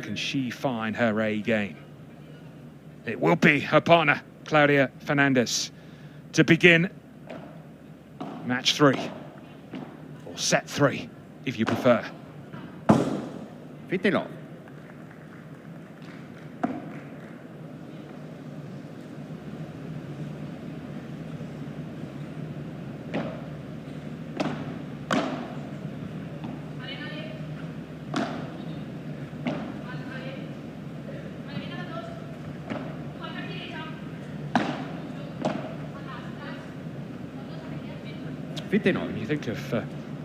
Can she find her A game? It will be her partner, Claudia Fernández, to begin match 3, or set 3, if you prefer. Fítelo. When you think of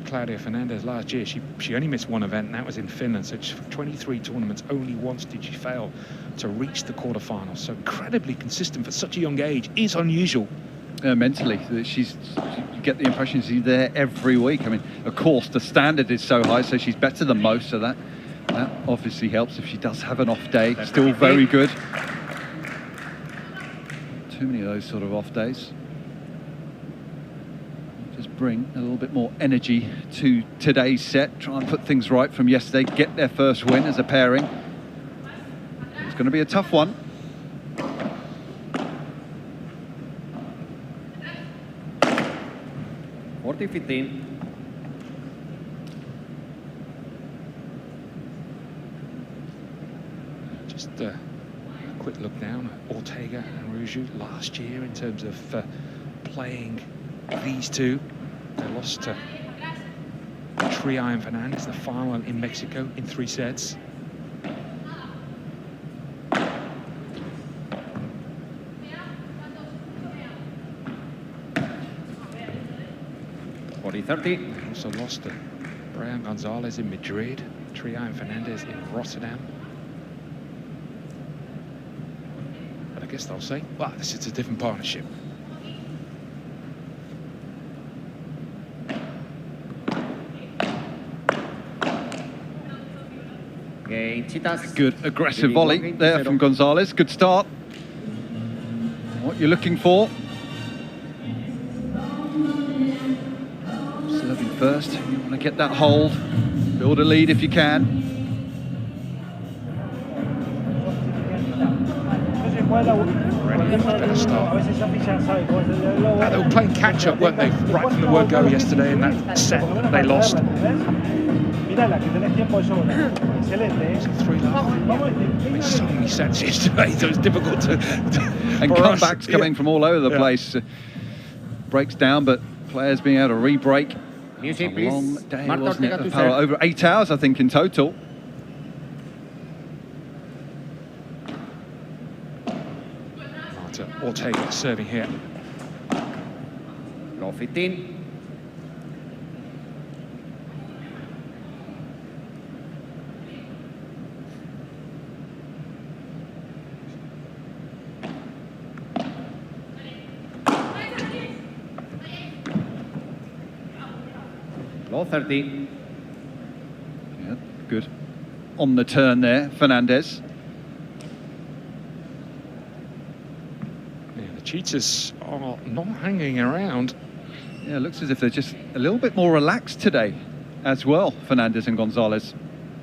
Claudia Fernández last year, she only missed one event, and that was in Finland. So 23 tournaments, only once did she fail to reach the quarterfinals. So incredibly consistent for such a young age is unusual. Mentally, you get the impression she's there every week. I mean, of course, the standard is so high, so she's better than most. So that obviously helps if she does have an off day. Still very good. Too many of those sort of off days. Bring a little bit more energy to today's set, try and put things right from yesterday, get their first win as a pairing. It's going to be a tough one. Just a quick look down at Ortega and Araújo last year in terms of playing these two. They lost to Tria and Fernández, the final in Mexico, in 3 sets. Also lost to Brian Gonzalez in Madrid, Tria and Fernández in Rotterdam. But I guess they'll say, well, this is a different partnership. Good aggressive volley there from Gonzalez. Good start. What you're looking for. Serving first. You want to get that hold. Build a lead if you can. Already much better start. They were playing catch-up, weren't they? Right from the word go yesterday in that set that they lost. So 3 love. So many sets yesterday, so it's difficult to and comebacks coming from all over the place. Breaks down, but players being able to re-break. It's a long day, Marta, wasn't it? Power over 8 hours, I think, in total. Marta Ortega serving here. Low 15. Low 30. Yeah, good. On the turn there, Fernández. Yeah, the cheaters are not hanging around. Yeah, it looks as if they're just a little bit more relaxed today as well, Fernández and Gonzalez.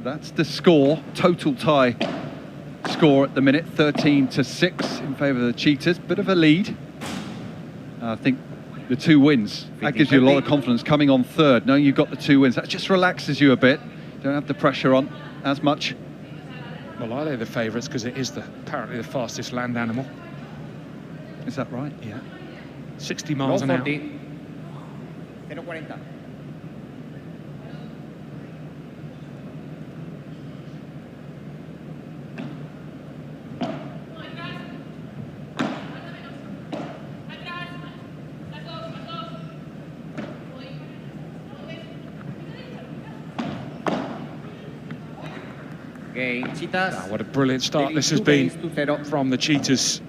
That's the score, total tie score at the minute, 13-6 in favour of the cheaters. Bit of a lead. I think the 2 wins, that gives you a lot of confidence coming on third, knowing you've got the 2 wins. That just relaxes you a bit. Don't have the pressure on as much. Well, are they the favourites? Because it is apparently the fastest land animal. Is that right? Yeah. 60 miles an hour. 0.40. Oh, what a brilliant start this has been from the cheaters.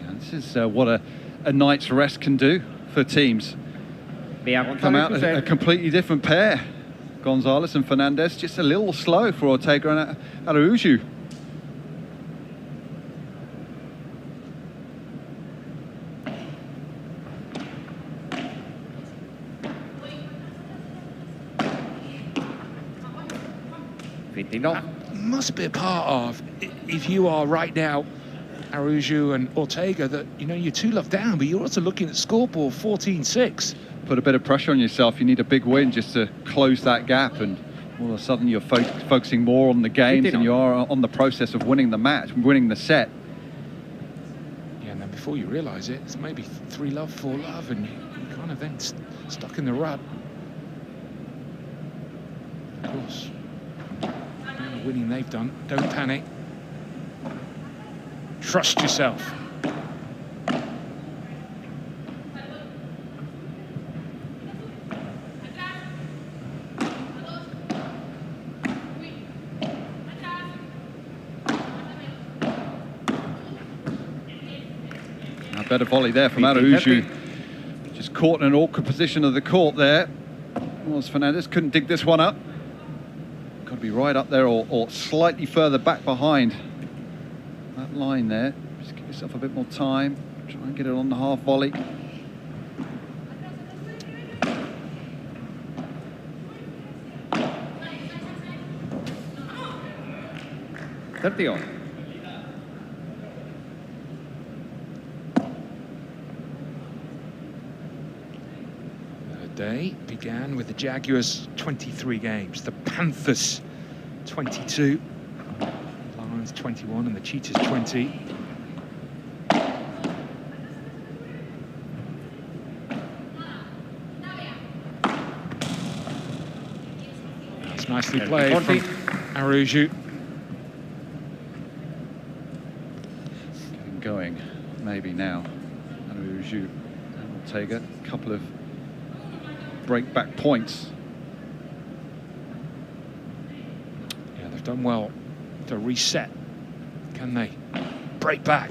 Yeah, this is what a night's rest can do for teams. Come out a completely different pair. Gonzalez and Fernández, just a little slow for Ortega and Araújo. Must be a part of, if you are right now, Araújo and Ortega, that, you know, you're 2-love down, but you're also looking at scoreboard 14-6. Put a bit of pressure on yourself. You need a big win just to close that gap, and all of a sudden you're focusing more on the games than you are on the process of winning the match, winning the set. Yeah, and then before you realise it, it's maybe 3-love, 4-love, and you're kind of then stuck in the rut. Of course, the winning they've done. Don't panic. Trust yourself. A better volley there from Araújo. Just caught in an awkward position of the court there. Was Fernández, couldn't dig this one up. Got to be right up there or slightly further back behind that line there. Just give yourself a bit more time. Try and get it on the half volley. Day began with the Jaguars 23 games, the Panthers 22, the Lions 21 and the Cheetahs 20. That's nicely played from Araújo. Getting going maybe now. Araújo and Ortega, a couple of break back points. Yeah, they've done well to reset. Can they break back?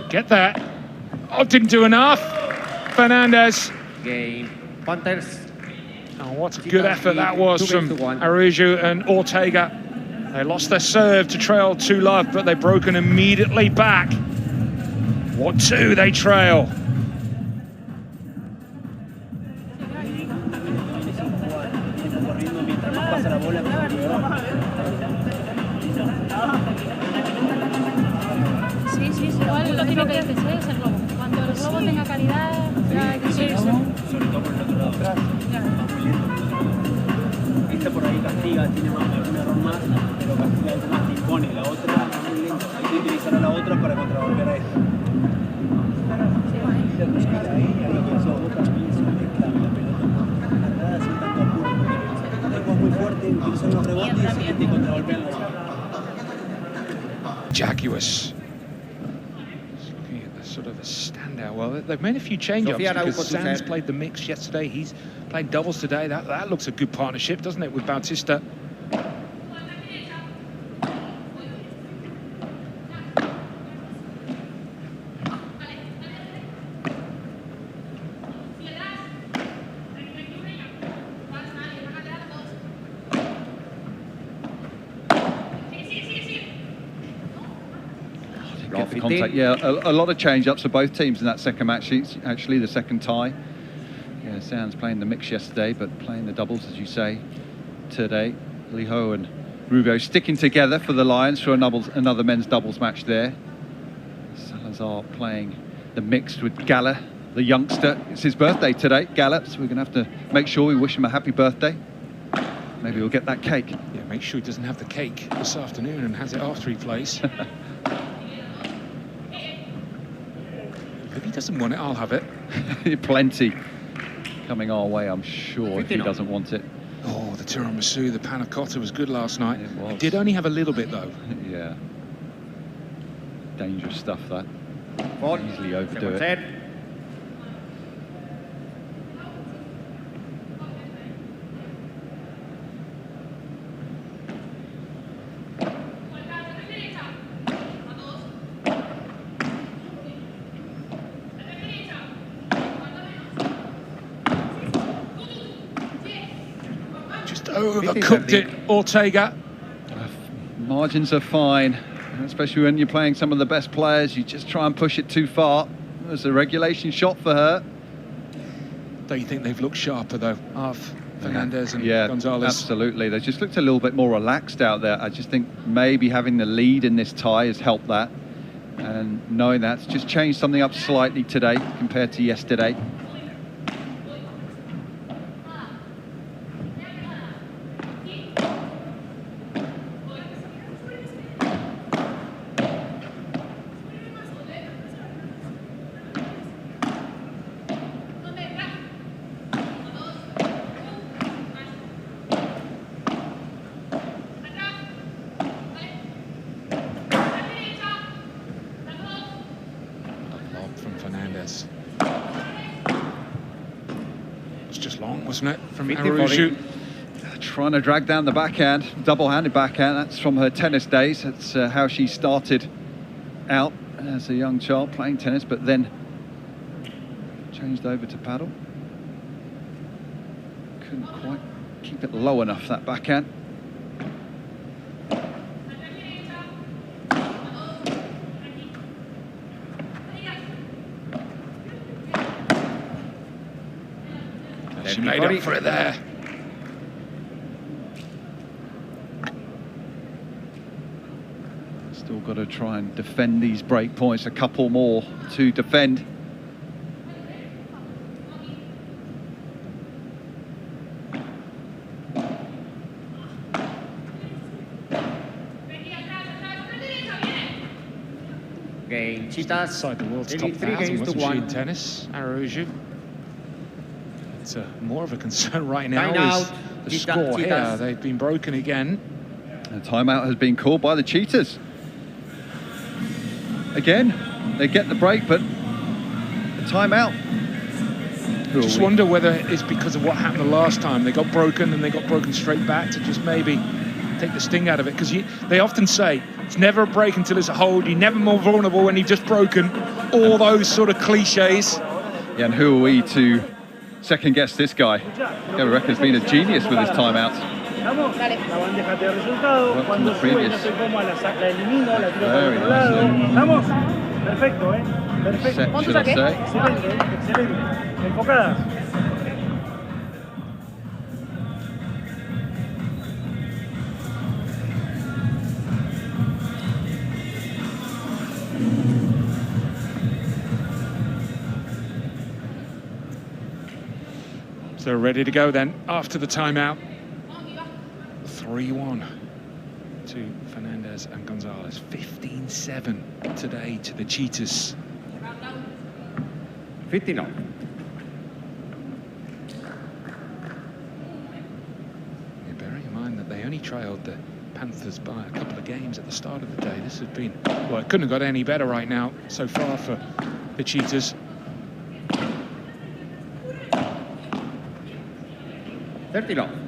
Get that. Oh, didn't do enough. Fernández. Game. Panthers. Oh, what a good effort that was from Araújo and Ortega. They lost their serve to trail 2-love, but they've broken immediately back. What 2 they trail. Jaguars. Looking at the sort of a standout. Well, they've made a few change-ups because Sands played the mix yesterday. He's played doubles today. That looks a good partnership, doesn't it, with Bautista? The contact, yeah, a lot of change-ups for both teams in that second match. Actually, the second tie. Yeah, Sands playing the mix yesterday, but playing the doubles, as you say, today. Liho and Rubio sticking together for the Lions for another men's doubles match there. Salazar playing the mixed with Gala, the youngster. It's his birthday today, Gala, so we're going to have to make sure we wish him a happy birthday. Maybe we'll get that cake. Yeah, make sure he doesn't have the cake this afternoon and has it after he plays. If he doesn't want it, I'll have it. Plenty coming our way, I'm sure, if he doesn't want it. Oh, the tiramisu, the panna cotta was good last night. It was. It did only have a little bit, though. Yeah. dangerous stuff, that. Ball. Easily overdo Second it. set. Just overcooked it, Ortega. Margins are fine, especially when you're playing some of the best players. You just try and push it too far. It was a regulation shot for her. Don't you think they've looked sharper, though, Fernández and Yeah, González? absolutely. They just looked a little bit more relaxed out there. I just think maybe having the lead in this tie has helped that. And knowing that's just changed something up slightly today compared to yesterday. From Fernández. It's just long, wasn't it, from Araújo? Trying to drag down the backhand, double-handed backhand. That's from her tennis days. That's how she started out as a young child playing tennis, but then changed over to paddle. Couldn't quite keep it low enough, that backhand. She made up for it there. Still got to try and defend these break points. A couple more to defend. Game Cheetahs. Inside the world's top 83 1,000, games to wasn't she, in 1. tennis, Araújo? It's more of a concern right now Time is out. the Cheetah- score here. Cheetahs. They've been broken again. A timeout has been called by the Cheetahs. Again, they get the break, but the timeout. I just wonder whether it's because of what happened the last time. They got broken and they got broken straight back to just maybe take the sting out of it. Because they often say, it's never a break until it's a hold. You're never more vulnerable when you've just broken. All those sort of cliches. Yeah, and who are we to second guess this guy? I reckon he's been a genius with his timeouts. La bandeja de resultado, Well, cuando from the sube, previous. no sé cómo, la elimino, la tiro para Very otro lado. nice. Vamos, perfecto, perfecto. Set, should I say? Excelente, excelente. Enfocadas. So they're ready to go then after the timeout. 3-1 to Fernández and González. 15-7 today to the Cheetahs. 59. Yeah, bearing in mind that they only trailed the Panthers by a couple of games at the start of the day. This has been, well, it couldn't have got any better right now so far for the Cheetahs. 39.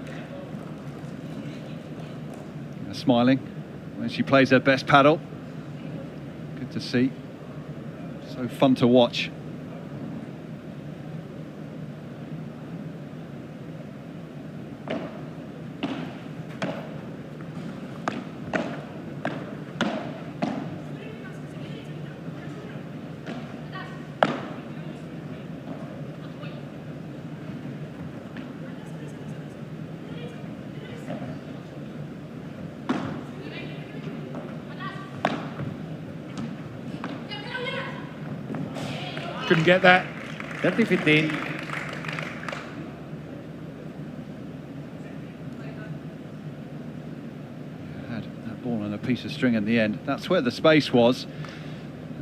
Smiling when she plays her best paddle. Good to see. So fun to watch. Couldn't get that. 30-15. Had that ball on a piece of string in the end. That's where the space was.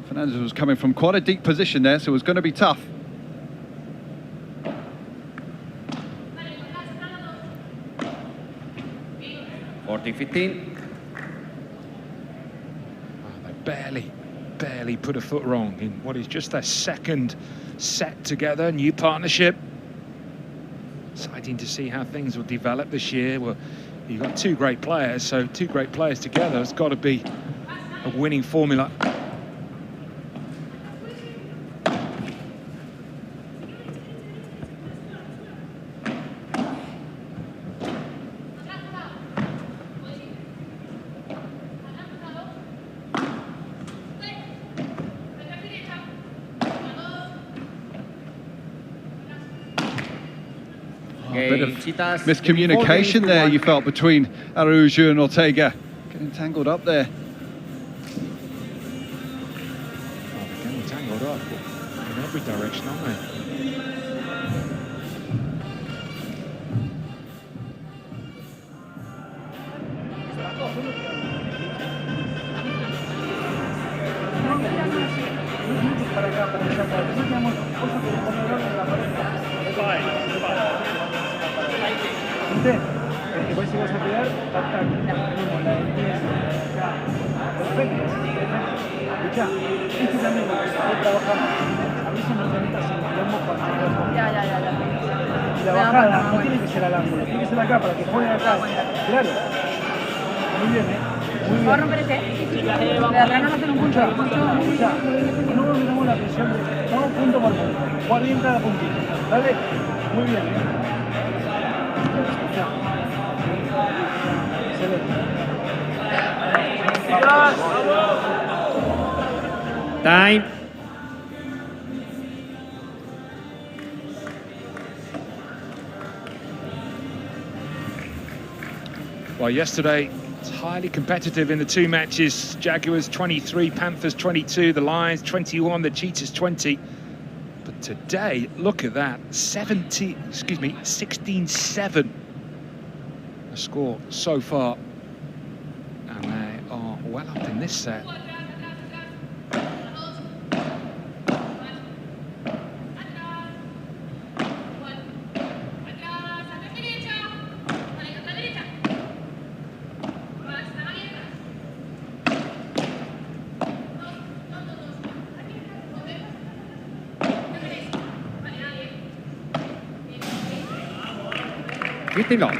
Fernández was coming from quite a deep position there, so it was going to be tough. They They barely put a foot wrong in what is just their second set together, new partnership. Exciting to see how things will develop this year. Well, you've got two great players, so two great players together, it's got to be a winning formula. Bit of miscommunication there, you felt, between Araújo and Ortega. Getting tangled up there. Oh, they're getting tangled up in every direction, aren't they? Después si vas a quedar, tac, tenemos la limpieza, acá. Perfecto. Escuchá, este también lo que estoy trabajando. A veces no te metas en quilombo cuando se queda. Ya. Y la bajada no tiene que ser al ángulo, tiene que ser acá para que juegue acá. Claro. Muy bien, Muy bien. ¿Puedo romper este? De atrás no hacer un punto. Escuchá, no dominamos la presión, vamos punto por punto. Jugar bien cada puntito. Dale. Muy bien, Time. Well, yesterday, it's highly competitive in the two matches. Jaguars 23, Panthers 22, the Lions 21, the Cheetahs 20. But today, look at that, 16-7. The score so far. And they are well up in this set. Quítelo.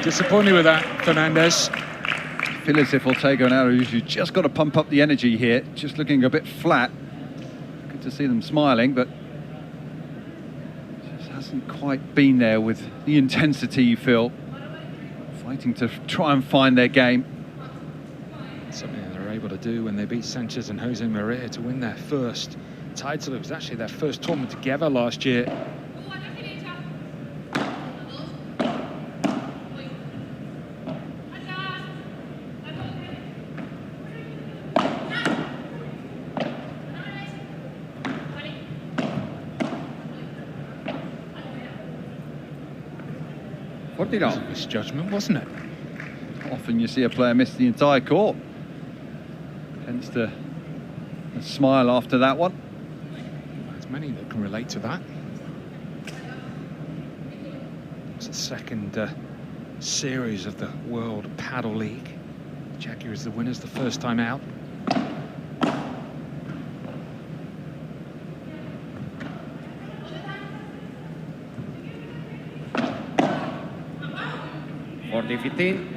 Disappointed with that, Fernández. I feel as if Ortega and Araújo just got to pump up the energy here, just looking a bit flat. Good to see them smiling, but just hasn't quite been there with the intensity you feel. Fighting to try and find their game. Something that they're able to do when they beat Sanchez and Jose Maria to win their first title. It was actually their first tournament together last year. It was a misjudgment, wasn't it? Often you see a player miss the entire court. Tends to smile after that one. There's many that can relate to that. It's the second series of the World Padel League. Jaguars the winners the first time out. The 15.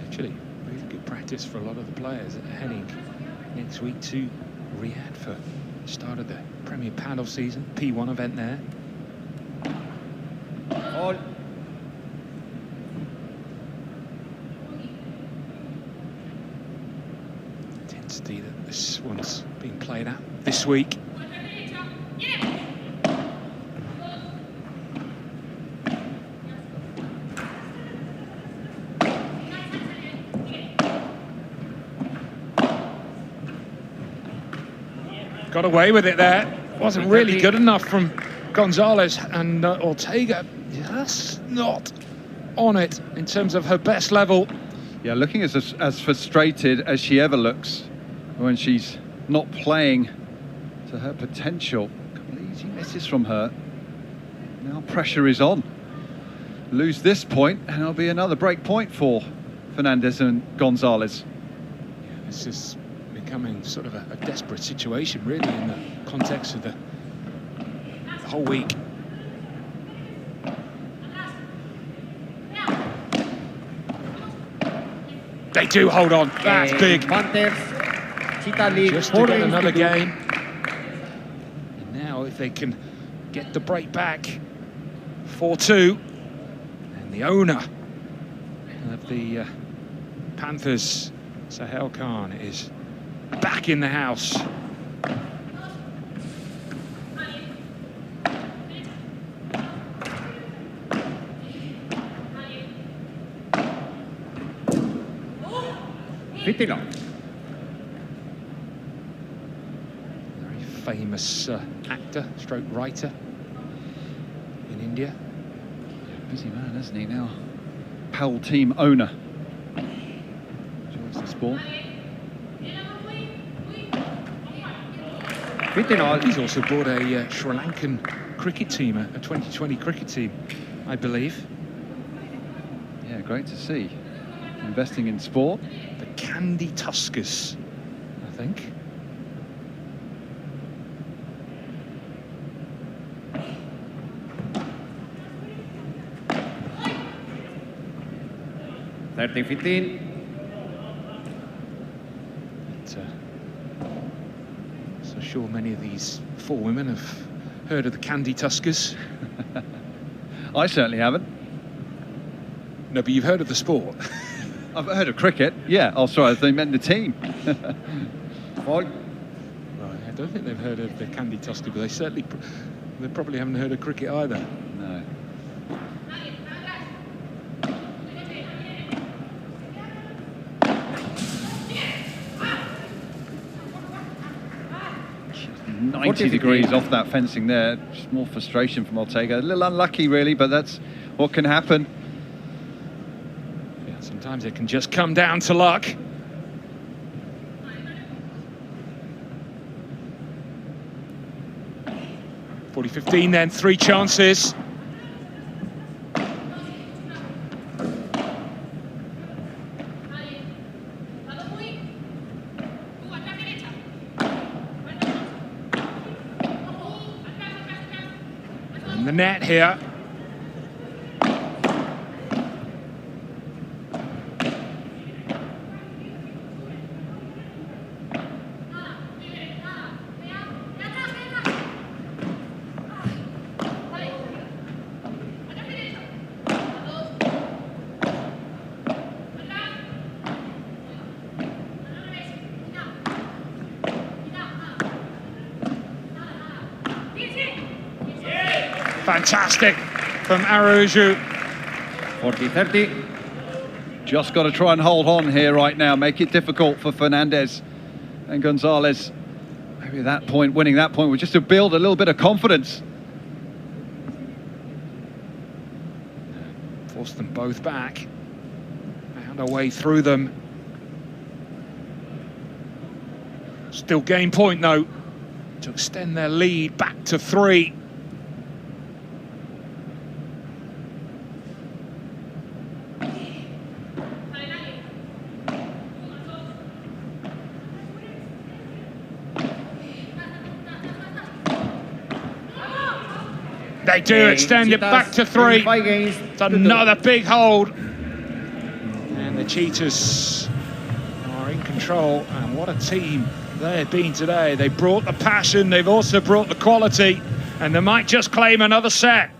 Actually, really good practice for a lot of the players that are heading next week to Riyadh for the start of the Premier Padel season, P1 event there. All. Intensity that this one's being played at this week. got away with it there. Wasn't really good enough from Gonzalez, and Ortega just not on it in terms of her best level. Yeah, looking as frustrated as she ever looks when she's not playing to her potential. A couple of easy misses from her. Now pressure is on. Lose this point and it'll be another break point for Fernández and Gonzalez. Yeah, this is becoming sort of a desperate situation, really, in the context of the whole week. They do hold on. That's big. Just to get another game. And now, if they can get the break back, 4-2, and the owner of the Panthers, Sahel Khan, is back in the house. Very Famous actor, stroke writer in India. Yeah, busy man, isn't he now? Padel team owner. Enjoys the sport. He's also brought a Sri Lankan cricket team, a 2020 cricket team, I believe. Yeah, great to see. Investing in sport. The Candy Tuskers, I think. But, so sure many of these four women have heard of the Candy Tuskers. I certainly haven't. No, but you've heard of the sport. I've heard of cricket, yeah. Oh, sorry, they meant the team. Right, I don't think they've heard of the Candy Tusker, but they probably haven't heard of cricket either. No. Just 90 degrees off that fencing there. Just more frustration from Ortega. A little unlucky, really, but that's what can happen. Sometimes it can just come down to luck. .40-15 then, 3 chances. In the net here. Fantastic from Araújo. 40-30. Just got to try and hold on here right now, make it difficult for Fernández and Gonzalez. Maybe that point, winning that point, was just to build a little bit of confidence. Forced them both back. Found a way through them. Still game point though, to extend their lead back to 3. They do extend it back to 3. It's another big hold. And the Cheetahs are in control. And what a team they have been today. They brought the passion, they've also brought the quality. And they might just claim another set.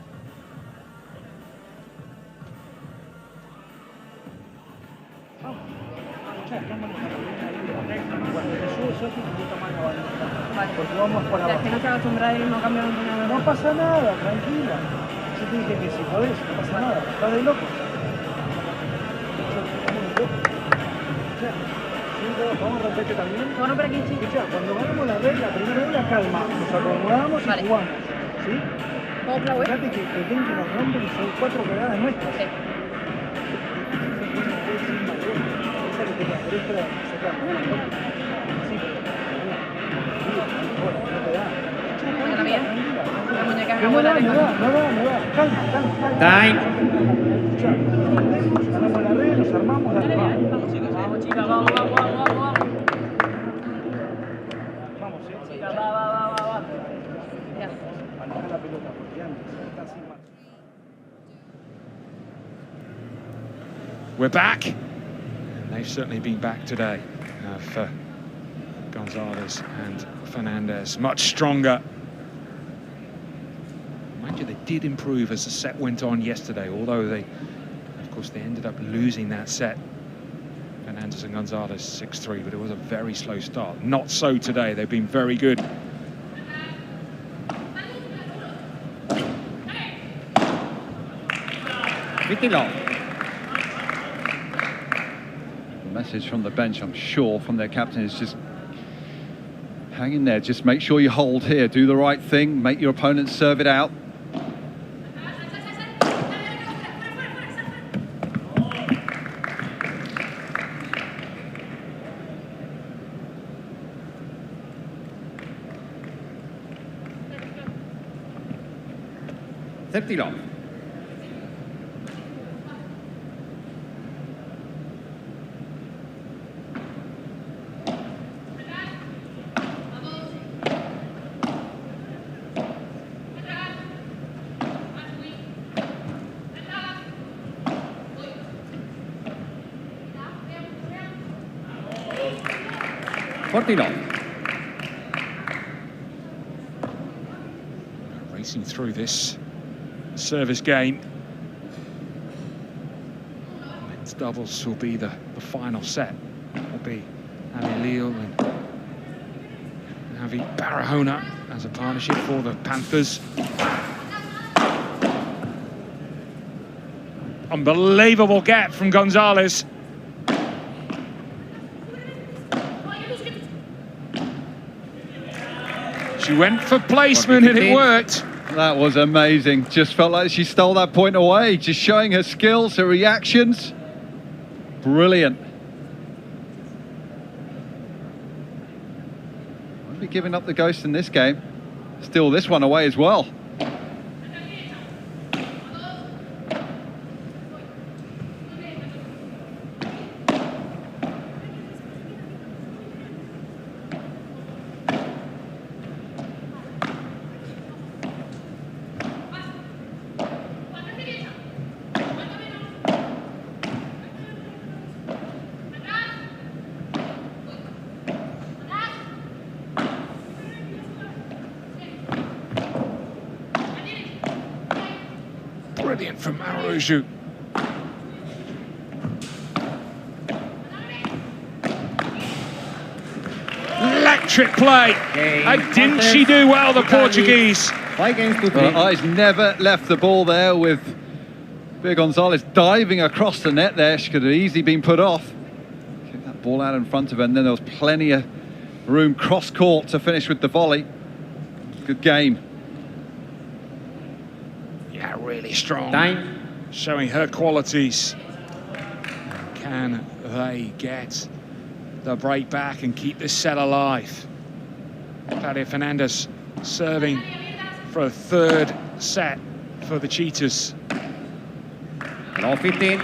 Porque vamos por abajo. Que no se acostumbra a ir, no cambia nada. No pasa nada, tranquila. Yo te dije que si podés, no pasa nada. ¿Estás de loco? Yo te loco. Vamos a romperte también. Vamos a romper aquí, sí. Escucha, cuando ganamos la primera regla, calma. Nos acomodamos Vale. y jugamos. ¿Sí? Vamos, Clau, Fíjate que ven que nos rompen y son 4 pegadas nuestras. Sí. Esa que te la derecha la sacamos. Sí, no te da. Venga, bien. La muñeca es No abuela da, de no da, no da, no da. Calma, calma, calma. Time. Escucha, ganamos la red, nos armamos, la armamos. Vamos, chicas, vamos, vamos, vamos, vamos. Vamos, Chica, va. Ya. Maneja la pelota, porque antes está sin marcha. We're back. And they've certainly been back today for Gonzalez and Fernández. Much stronger. Mind you, they did improve as the set went on yesterday, although they, of course, they ended up losing that set. Fernández and Gonzalez 6-3, but it was a very slow start. Not so today. They've been very good. The message from the bench, I'm sure, from their captain is just hang in there. Just make sure you hold here. Do the right thing. Make your opponent serve it out. Septilo. Partilo. Racing through this service game. Men's doubles will be the final set. Will be Avi Leal and Avi Barahona as a partnership for the Panthers. Unbelievable gap from Gonzalez. She went for placement and it worked. That was amazing. Just felt like she stole that point away. Just showing her skills, her reactions. Brilliant. Won't be giving up the ghost in this game. Steal this one away as well. Brilliant from Araújo. Electric play. Didn't she do well, the Portuguese? 5 games to 3. Well, eyes never left the ball there with Bea Gonzalez diving across the net there. She could have easily been put off. Kick that ball out in front of her, and then there was plenty of room cross court to finish with the volley. Good game. Yeah, really strong. Time. Showing her qualities. Can they get the break back and keep this set alive? Claudia Fernández serving for a third set for the Cheetahs. Low 15.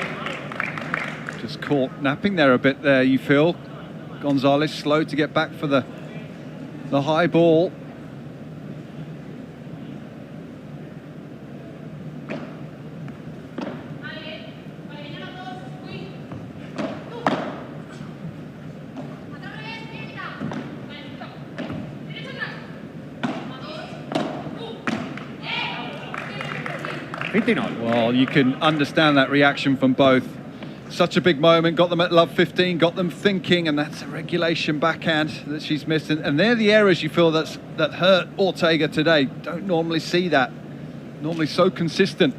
Just caught napping there a bit there, you feel. Gonzalez slow to get back for the high ball. Well, you can understand that reaction from both. Such a big moment, got them at love 15, got them thinking, and that's a regulation backhand that she's missed. And they're the errors you feel that hurt Ortega today. Don't normally see that. Normally so consistent.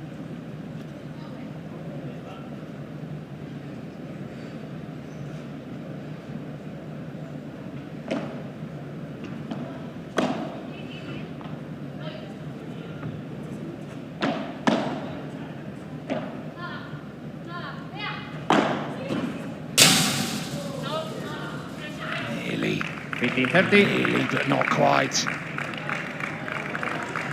15-30. Nearly, but not quite.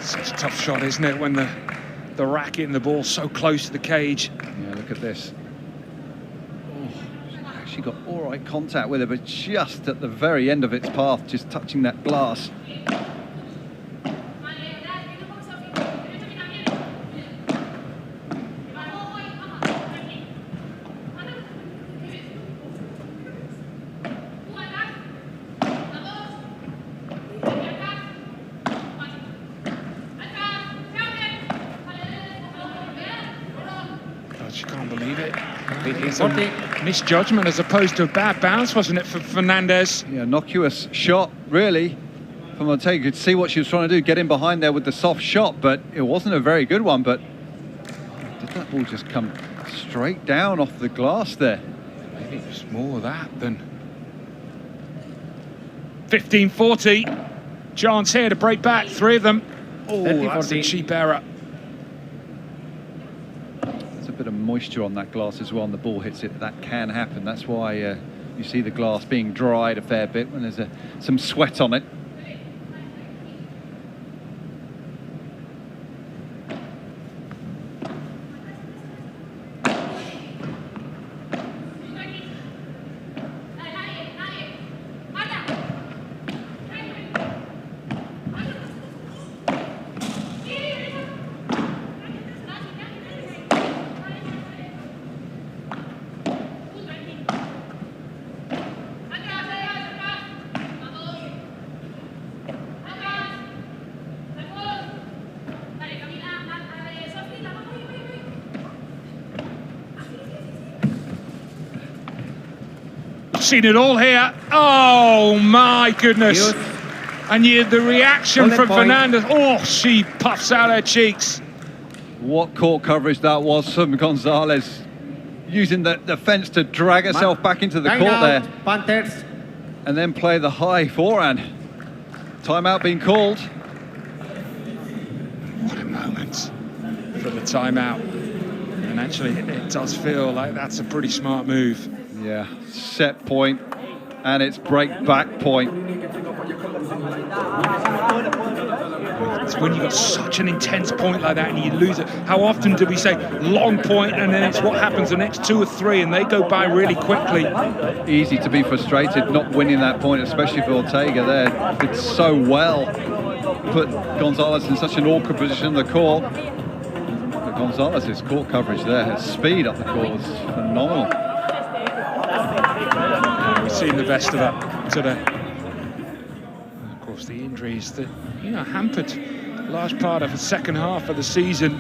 Such a tough shot, isn't it, when the racket and the ball so close to the cage. Yeah, look at this. Oh, actually got all right contact with it, but just at the very end of its path, just touching that glass. You can't believe it. It's 40. a misjudgment as opposed to a bad bounce, wasn't it, for Fernández? Yeah, innocuous shot, really, from Ortega. You could see what she was trying to do, get in behind there with the soft shot, but it wasn't a very good one. But did that ball just come straight down off the glass there? Maybe it was more of that than 15-40. Chance here to break back, 3 of them. Oh, that's a cheap error. There's a bit of moisture on that glass as well, and the ball hits it. That can happen. That's why you see the glass being dried a fair bit when there's some sweat on it. Seen it all here. Oh my goodness. And the reaction from Fernández. Oh, she puffs out her cheeks. What court coverage that was from González, using the fence to drag herself back into the court there. Panthers. And then play the high forehand. Timeout being called. What a moment for the timeout. And actually, it does feel like that's a pretty smart move. Yeah, set point, and it's break back point. It's when you've got such an intense point like that and you lose it. How often do we say long point and then it's what happens the next 2 or 3 and they go by really quickly? Easy to be frustrated not winning that point, especially for Ortega there. Did so well. Put González in such an awkward position in the court. But González's court coverage there, his speed up the court was phenomenal. We've seen the best of that today. And of course, the injuries that hampered a large part of the second half of the season.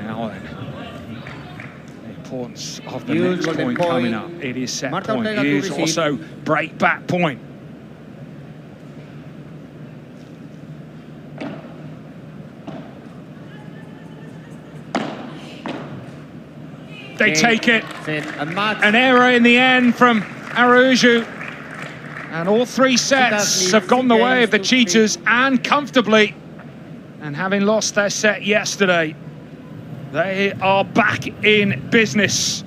Now then, the importance of the next point coming up. It is set Marta point. It is also break back point. They take it. An error in the end from Araújo. And all 3 sets have gone the way of the cheaters, and comfortably. And having lost their set yesterday, they are back in business.